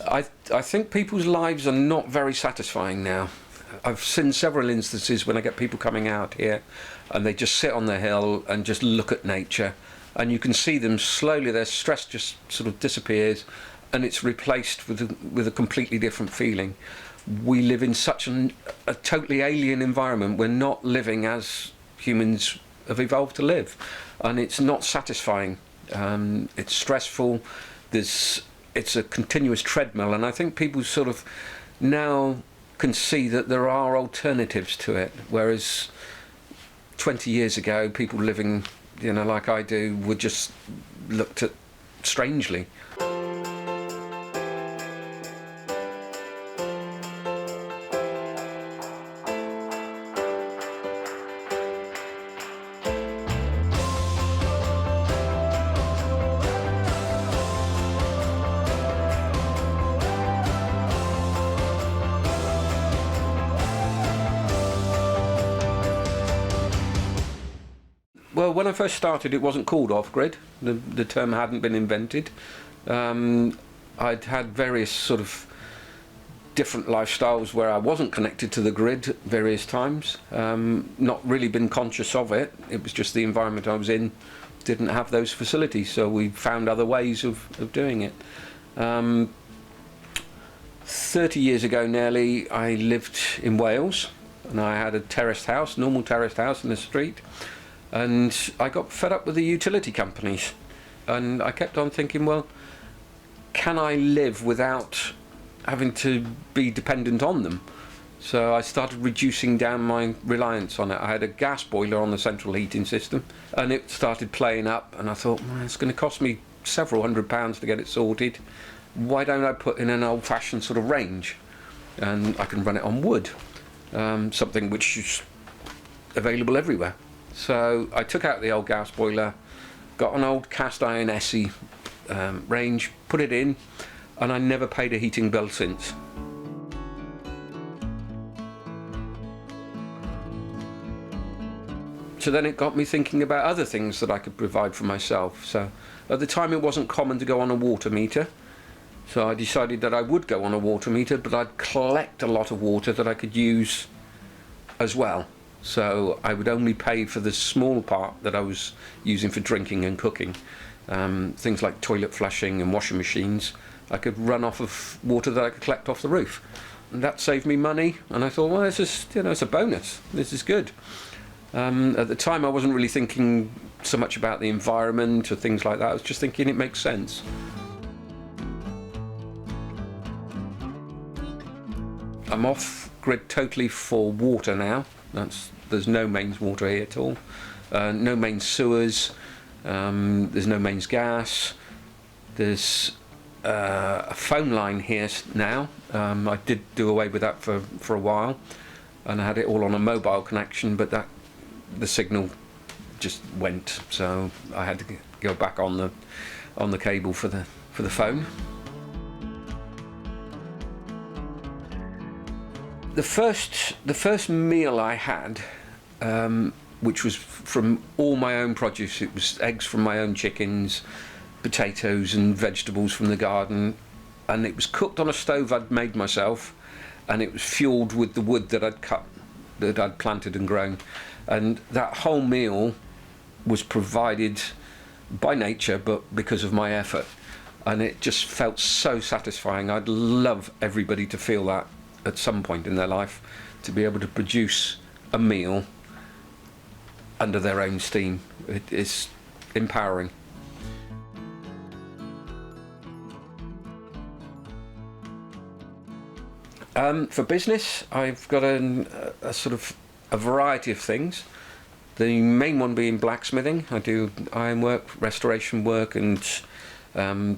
I think people's lives are not very satisfying now. I've seen several instances when I get people coming out here and they just sit on the hill and just look at nature, and you can see them slowly, their stress just sort of disappears and it's replaced with a completely different feeling. We live in such a totally alien environment. We're not living as humans have evolved to live, and it's not satisfying. It's stressful. It's a continuous treadmill, and I think people sort of now can see that there are alternatives to it, whereas 20 years ago people living, like I do, were just looked at strangely. Well, when I first started, it wasn't called off-grid. The term hadn't been invented. I'd had various sort of different lifestyles where I wasn't connected to the grid at various times. Not really been conscious of it. It was just the environment I was in didn't have those facilities, so we found other ways of doing it. 30 years ago nearly, I lived in Wales, and I had a terraced house, normal terraced house in the street. And I got fed up with the utility companies, and I kept on thinking, well, can I live without having to be dependent on them? So I started reducing down my reliance on it. I had a gas boiler on the central heating system, and it started playing up, and I thought, well, it's going to cost me several £100s to get it sorted. Why don't I put in an old-fashioned sort of range, and I can run it on wood, something which is available everywhere. So I took out the old gas boiler, got an old cast iron Essie range, put it in, and I never paid a heating bill since. So then it got me thinking about other things that I could provide for myself. So at the time it wasn't common to go on a water meter, so I decided that I would go on a water meter, but I'd collect a lot of water that I could use as well. So I would only pay for the small part that I was using for drinking and cooking. Things like toilet flushing and washing machines, I could run off of water that I could collect off the roof. And that saved me money, and I thought, well, this is, it's a bonus. This is good. At the time I wasn't really thinking so much about the environment or things like that. I was just thinking it makes sense. I'm off grid totally for water now. There's no mains water here at all, no mains sewers, there's no mains gas, there's a phone line here now. I did do away with that for a while, and I had it all on a mobile connection, but the signal just went, so I had to go back on the cable for the phone. The first meal I had, which was from all my own produce, it was eggs from my own chickens, potatoes and vegetables from the garden, and it was cooked on a stove I'd made myself, and it was fueled with the wood that I'd cut, that I'd planted and grown, and that whole meal was provided by nature, but because of my effort, and it just felt so satisfying. I'd love everybody to feel that at some point in their life, to be able to produce a meal under their own steam. It is empowering. For business, I've got a sort of a variety of things. The main one being blacksmithing. I do iron work, restoration work, and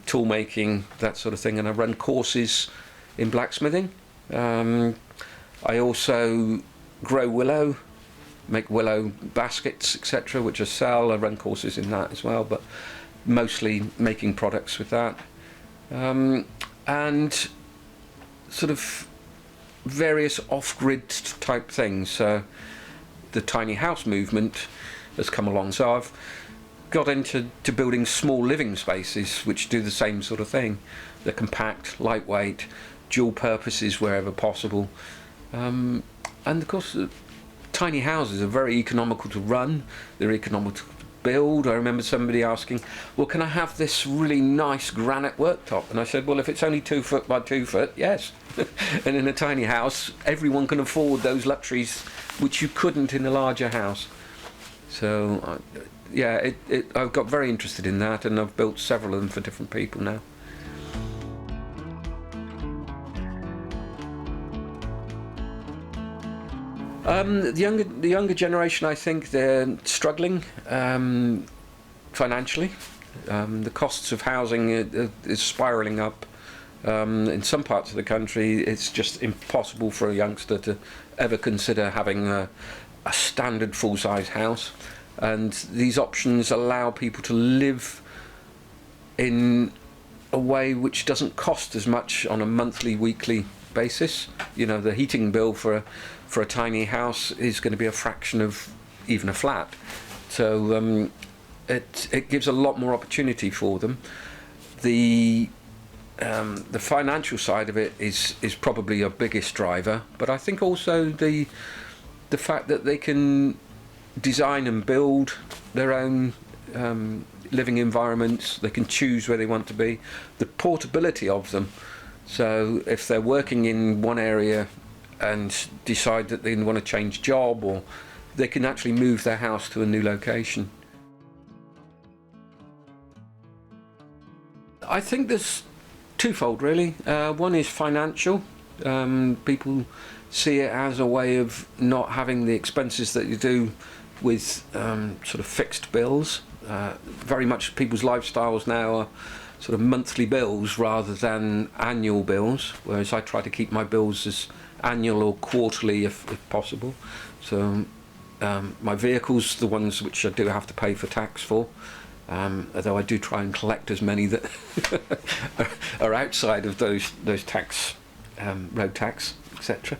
tool making, that sort of thing, and I run courses in blacksmithing. I also grow willow, make willow baskets, etc., which I sell. I run courses in that as well, but mostly making products with that. And sort of various off-grid type things. So the tiny house movement has come along. So I've got into building small living spaces which do the same sort of thing. They're compact, lightweight, dual purposes wherever possible. And of course, tiny houses are very economical to run. They're economical to build. I remember somebody asking, well, can I have this really nice granite worktop? And I said, well, if it's only 2 foot by 2 foot, yes. And in a tiny house, everyone can afford those luxuries which you couldn't in a larger house. So yeah, I've got very interested in that, and I've built several of them for different people now. The younger generation, I think they're struggling financially. The costs of housing is spiralling up. In some parts of the country, it's just impossible for a youngster to ever consider having a standard full-size house. And these options allow people to live in a way which doesn't cost as much on a monthly, weekly basis. You know, the heating bill for a tiny house is going to be a fraction of even a flat. So it gives a lot more opportunity for them. The financial side of it is probably your biggest driver, but I think also the fact that they can design and build their own living environments. They can choose where they want to be. The portability of them. So if they're working in one area and decide that they want to change job, or they can actually move their house to a new location. I think there's twofold really. One is financial. People see it as a way of not having the expenses that you do with sort of fixed bills. Very much people's lifestyles now are sort of monthly bills rather than annual bills, whereas I try to keep my bills as annual or quarterly if possible. So my vehicles, the ones which I do have to pay for tax for, although I do try and collect as many that are outside of those tax, road tax, etc.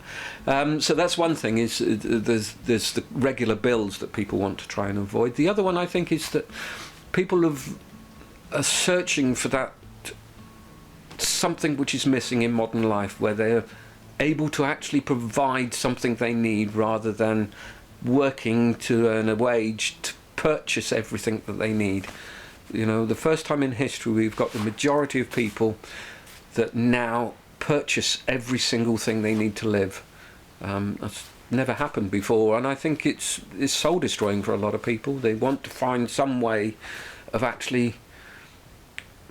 So that's one thing, is there's the regular bills that people want to try and avoid. The other one, I think, is that people are searching for that something which is missing in modern life, where they're able to actually provide something they need rather than working to earn a wage to purchase everything that they need. You know, the first time in history we've got the majority of people that now purchase every single thing they need to live. That's never happened before, and I think it's soul destroying for a lot of people. They want to find some way of actually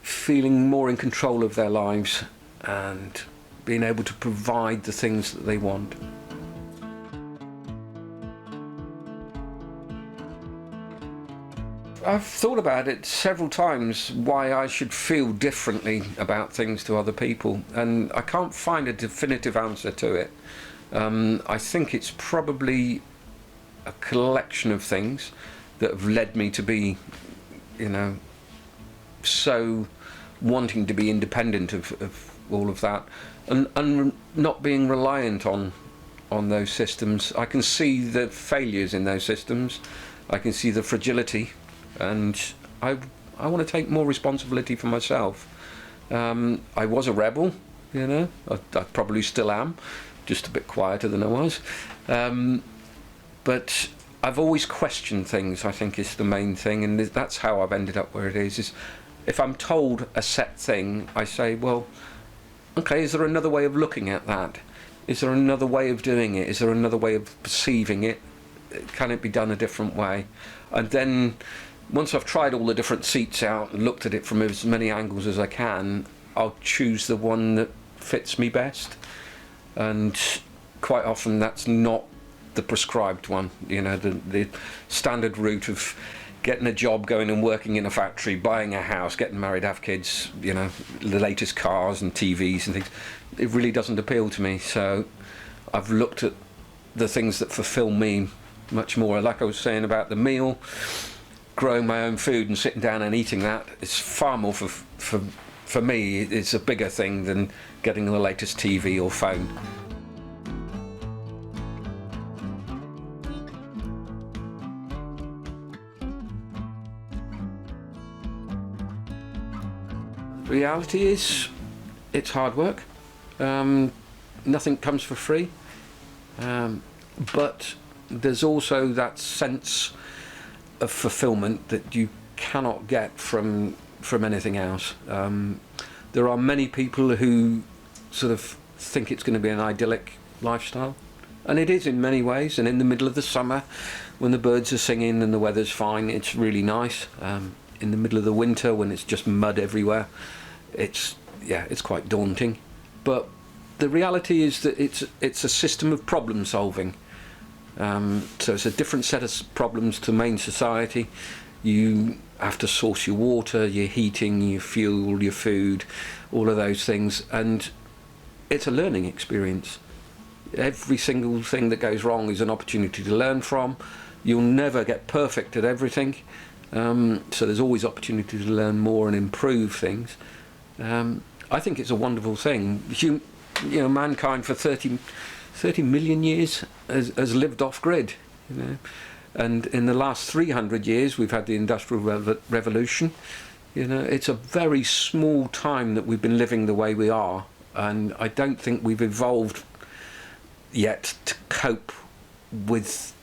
feeling more in control of their lives and being able to provide the things that they want. I've thought about it several times, why I should feel differently about things to other people, and I can't find a definitive answer to it. I think it's probably a collection of things that have led me to be, you know, so wanting to be independent of all of that, and not being reliant on those systems. I can see the failures in those systems. I can see the fragility, and I want to take more responsibility for myself. I was a rebel, you know. I probably still am, just a bit quieter than I was. But I've always questioned things, I think, is the main thing, and that's how I've ended up where it is if I'm told a set thing, I say, well, okay, is there another way of looking at that? Is there another way of doing it? Is there another way of perceiving it? Can it be done a different way? And then once I've tried all the different seats out and looked at it from as many angles as I can, I'll choose the one that fits me best. And quite often that's not the prescribed one. You know, the standard route of getting a job, going and working in a factory, buying a house, getting married, have kids, you know, the latest cars and TVs and things, it really doesn't appeal to me. So I've looked at the things that fulfill me much more. Like I was saying about the meal, growing my own food and sitting down and eating that is far more for me, it's a bigger thing than getting the latest TV or phone. Reality is, it's hard work. Nothing comes for free. But there's also that sense of fulfillment that you cannot get from anything else. There are many people who sort of think it's going to be an idyllic lifestyle, and it is in many ways. And in the middle of the summer, when the birds are singing and the weather's fine, it's really nice. In the middle of the winter, when it's just mud everywhere, it's quite daunting. But the reality is that it's a system of problem solving. So it's a different set of problems to main society. You have to source your water, your heating, your fuel, your food, all of those things, and it's a learning experience. Every single thing that goes wrong is an opportunity to learn from. You'll never get perfect at everything, so there's always opportunity to learn more and improve things. I think it's a wonderful thing. Mankind for 30 million years has lived off-grid, and in the last 300 years we've had the Industrial Revolution. It's a very small time that we've been living the way we are, and I don't think we've evolved yet to cope with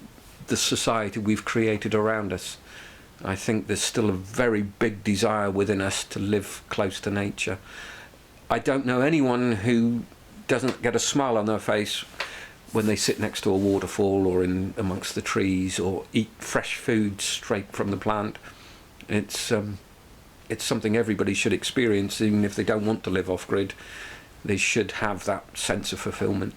the society we've created around us. I think there's still a very big desire within us to live close to nature. I don't know anyone who doesn't get a smile on their face when they sit next to a waterfall or in amongst the trees or eat fresh food straight from the plant. It's something everybody should experience, even if they don't want to live off-grid. They should have that sense of fulfillment.